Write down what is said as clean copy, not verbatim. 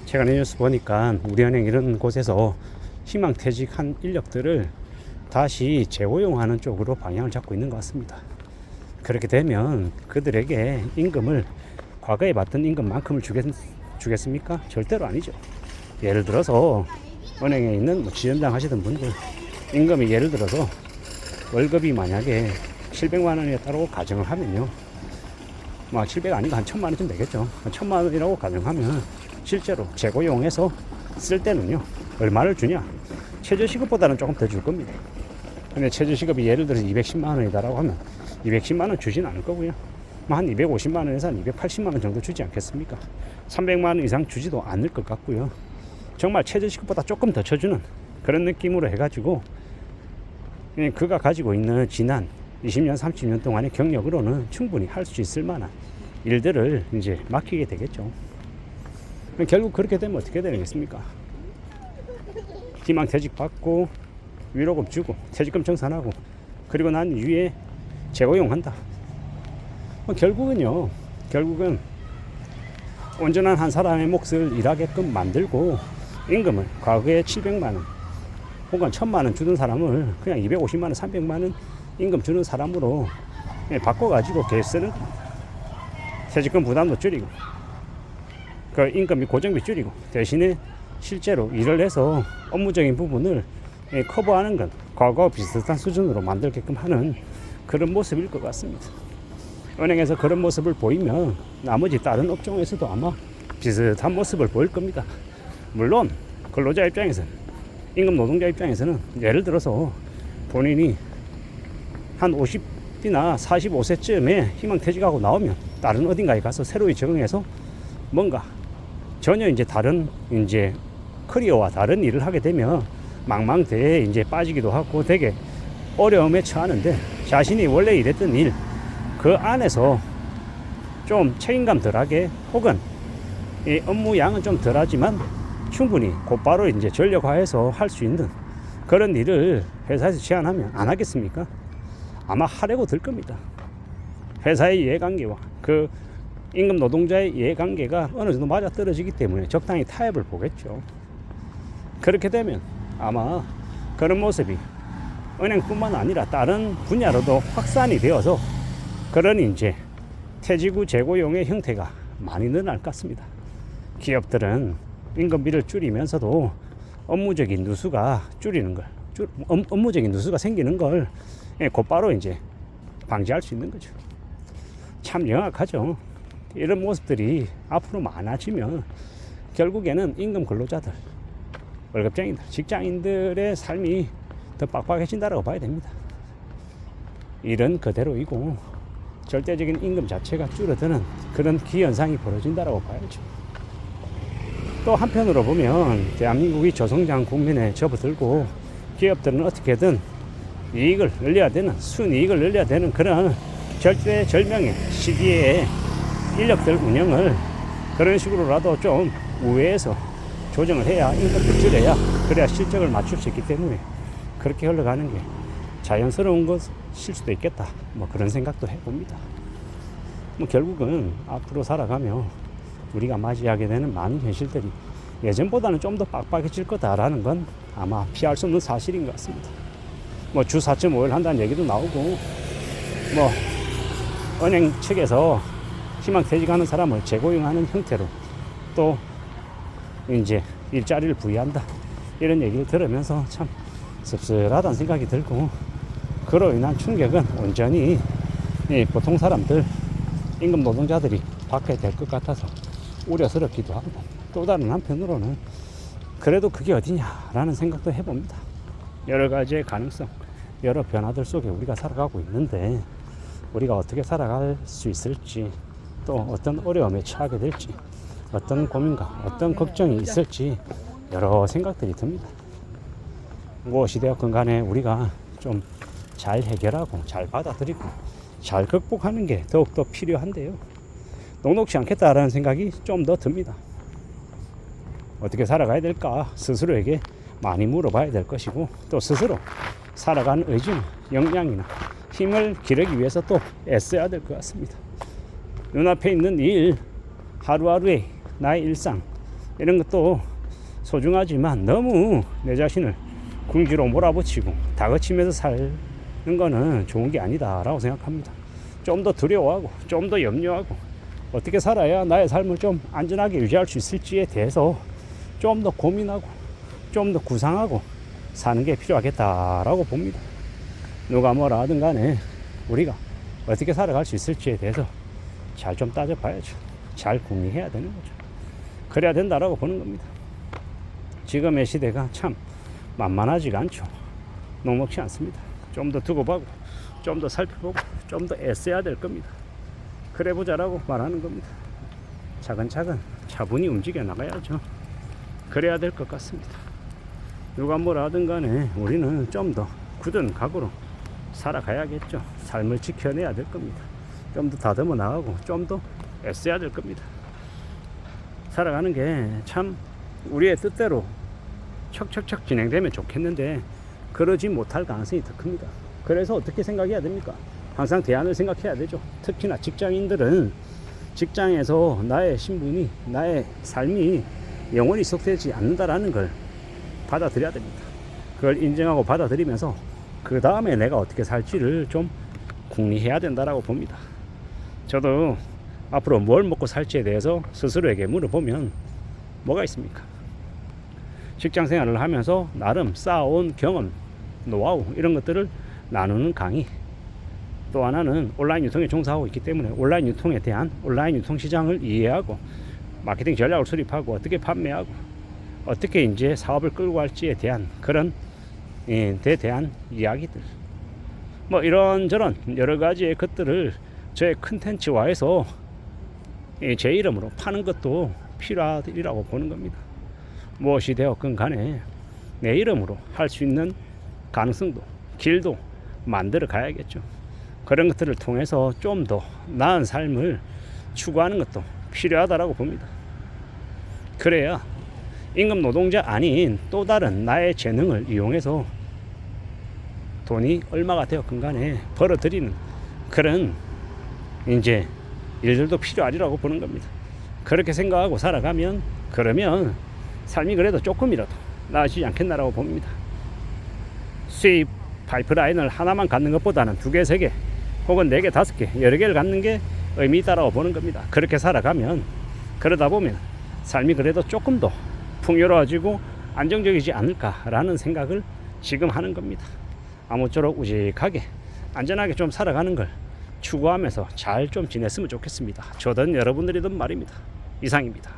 최근에 뉴스 보니까 우리은행 이런 곳에서 희망퇴직한 인력들을 다시 재고용하는 쪽으로 방향을 잡고 있는 것 같습니다. 그렇게 되면 그들에게 임금을 과거에 받던 임금만큼을 주겠습니까? 절대로 아니죠. 예를 들어서 은행에 있는 지점장 하시던 분들 임금이 예를 들어서 월급이 만약에 700만 원이었다고 가정을 하면요, 700 아니고 한 1000만 원쯤 되겠죠. 1000만 원이라고 가정하면 실제로 재고용해서 쓸 때는요 얼마를 주냐, 최저시급보다는 조금 더 줄 겁니다. 근데 최저시급이 예를 들어서 210만 원이다라고 하면 210만 원 주진 않을 거고요, 한 250만 원에서 한 280만 원 정도 주지 않겠습니까? 300만 원 이상 주지도 않을 것 같고요. 정말 최저시급보다 조금 더 쳐주는 그런 느낌으로 해가지고 그가 가지고 있는 지난 20년 30년 동안의 경력으로는 충분히 할 수 있을 만한 일들을 이제 맡기게 되겠죠. 결국 그렇게 되면 어떻게 되겠습니까? 희망퇴직 받고 위로금 주고 퇴직금 정산하고 그리고 난 이후에 재고용한다. 결국은 온전한 한 사람의 몫을 일하게끔 만들고 임금을 과거에 700만 원 혹은 1000만 원 주던 사람을 그냥 250만 원 300만 원 임금 주는 사람으로 바꿔가지고 계속 쓰는 겁니다. 퇴직금 부담도 줄이고 그 임금이 고정비 줄이고 대신에 실제로 일을 해서 업무적인 부분을 커버하는 건 과거와 비슷한 수준으로 만들게끔 하는 그런 모습일 것 같습니다. 은행에서 그런 모습을 보이면 나머지 다른 업종에서도 아마 비슷한 모습을 보일 겁니다. 물론 근로자 입장에서는, 임금 노동자 입장에서는 예를 들어서 본인이 한 50이나 45세쯤에 희망퇴직하고 나오면 다른 어딘가에 가서 새로이 적응해서 뭔가 전혀 이제 다른 커리어와 다른 일을 하게 되면 망망대해에 이제 빠지기도 하고 되게 어려움에 처하는데, 자신이 원래 일했던 일 그 안에서 좀 책임감 덜하게 혹은 이 업무 양은 좀 덜하지만 충분히 곧바로 이제 전력화해서 할 수 있는 그런 일을 회사에서 제안하면 안 하겠습니까? 아마 하려고 들 겁니다. 회사의 이해관계와 그 임금 노동자의 이해관계가 어느 정도 맞아떨어지기 때문에 적당히 타협을 보겠죠. 그렇게 되면 아마 그런 모습이 은행뿐만 아니라 다른 분야로도 확산이 되어서 그런 이제 퇴직 후 재고용의 형태가 많이 늘어날 것 같습니다. 기업들은 임금비를 줄이면서도 업무적인 누수가 업무적인 누수가 생기는 걸 곧바로 이제 방지할 수 있는 거죠. 참 영악하죠. 이런 모습들이 앞으로 많아지면 결국에는 임금 근로자들, 월급쟁이들, 직장인들의 삶이 더 빡빡해진다고 봐야 됩니다. 일은 그대로이고 절대적인 임금 자체가 줄어드는 그런 기현상이 벌어진다고 봐야죠. 또 한편으로 보면 대한민국이 저성장 국면에 접어들고 기업들은 어떻게든 이익을 늘려야 되는, 순이익을 늘려야 되는 그런 절대절명의 시기에 인력들 운영을 그런 식으로라도 좀 우회해서 조정을 해야 임금을 줄여야 그래야 실적을 맞출 수 있기 때문에 그렇게 흘러가는 게 자연스러운 것일 수도 있겠다. 그런 생각도 해봅니다. 결국은 앞으로 살아가며 우리가 맞이하게 되는 많은 현실들이 예전보다는 좀 더 빡빡해질 거다라는 건 아마 피할 수 없는 사실인 것 같습니다. 주 4.5일 한다는 얘기도 나오고, 은행 측에서 희망퇴직하는 사람을 재고용하는 형태로 또 이제 일자리를 부여한다, 이런 얘기를 들으면서 참 씁쓸하다는 생각이 들고, 그로 인한 충격은 온전히 보통 사람들, 임금 노동자들이 받게 될 것 같아서 우려스럽기도 하고, 또 다른 한편으로는 그래도 그게 어디냐라는 생각도 해봅니다. 여러 가지의 가능성, 여러 변화들 속에 우리가 살아가고 있는데 우리가 어떻게 살아갈 수 있을지, 또 어떤 어려움에 처하게 될지, 어떤 고민과 어떤 걱정이 있을지 여러 생각들이 듭니다. 무엇이 되었건 간에 우리가 좀 잘 해결하고 잘 받아들이고 잘 극복하는 게 더욱더 필요한데요, 녹록지 않겠다라는 생각이 좀 더 듭니다. 어떻게 살아가야 될까 스스로에게 많이 물어봐야 될 것이고, 또 스스로 살아가는 의지나 역량이나 힘을 기르기 위해서 또 애써야 될 것 같습니다. 눈앞에 있는 일, 하루하루의 나의 일상, 이런 것도 소중하지만 너무 내 자신을 궁지로 몰아붙이고 다그치면서 사는 거는 좋은 게 아니다라고 생각합니다. 좀 더 두려워하고 좀 더 염려하고 어떻게 살아야 나의 삶을 좀 안전하게 유지할 수 있을지에 대해서 좀 더 고민하고 좀 더 구상하고 사는 게 필요하겠다라고 봅니다. 누가 뭐라 하든 간에 우리가 어떻게 살아갈 수 있을지에 대해서 잘 좀 따져봐야죠. 잘 궁리해야 되는 거죠. 그래야 된다라고 보는 겁니다. 지금의 시대가 참 만만하지가 않죠. 녹록지 않습니다. 좀 더 두고 보고 좀 더 살펴보고 좀 더 애써야 될 겁니다. 그래 보자라고 말하는 겁니다. 차근차근 차분히 움직여 나가야죠. 그래야 될 것 같습니다. 누가 뭐라 하든 간에 우리는 좀 더 굳은 각오로 살아가야겠죠. 삶을 지켜내야 될 겁니다. 좀 더 다듬어 나가고 좀 더 애써야 될 겁니다. 살아가는 게 참 우리의 뜻대로 척척척 진행되면 좋겠는데 그러지 못할 가능성이 더 큽니다. 그래서 어떻게 생각해야 됩니까? 항상 대안을 생각해야 되죠. 특히나 직장인들은 직장에서 나의 신분이, 나의 삶이 영원히 지속되지 않는다라는 걸 받아들여야 됩니다. 그걸 인정하고 받아들이면서 그 다음에 내가 어떻게 살지를 좀 궁리해야 된다라고 봅니다. 저도 앞으로 뭘 먹고 살지에 대해서 스스로에게 물어보면 뭐가 있습니까? 직장 생활을 하면서 나름 쌓아온 경험, 노하우 이런 것들을 나누는 강의, 또 하나는 온라인 유통에 종사하고 있기 때문에 온라인 유통에 대한 온라인 유통 시장을 이해하고 마케팅 전략을 수립하고 어떻게 판매하고 어떻게 이제 사업을 끌고 갈지에 대한 그런 데 대한 이야기들, 뭐 이런저런 여러 가지의 것들을 저의 컨텐츠화해서 제 이름으로 파는 것도 필요하리라고 보는 겁니다. 무엇이 되었건 간에 내 이름으로 할 수 있는 가능성도 길도 만들어 가야겠죠. 그런 것들을 통해서 좀 더 나은 삶을 추구하는 것도 필요하다라고 봅니다. 그래야 임금 노동자 아닌 또 다른 나의 재능을 이용해서 돈이 얼마가 되었건 간에 벌어들이는 그런 이제 일들도 필요하리라고 보는 겁니다. 그렇게 생각하고 살아가면 그러면 삶이 그래도 조금이라도 나아지지 않겠나라고 봅니다. 수입 파이프라인을 하나만 갖는 것보다는 2개, 3개 혹은 4개, 5개 여러 개를 갖는 게 의미 있다라고 보는 겁니다. 그렇게 살아가면 그러다 보면 삶이 그래도 조금 더 풍요로워지고 안정적이지 않을까라는 생각을 지금 하는 겁니다. 아무쪼록 우직하게 안전하게 좀 살아가는 걸 추구하면서 잘 좀 지냈으면 좋겠습니다. 저든 여러분들이든 말입니다. 이상입니다.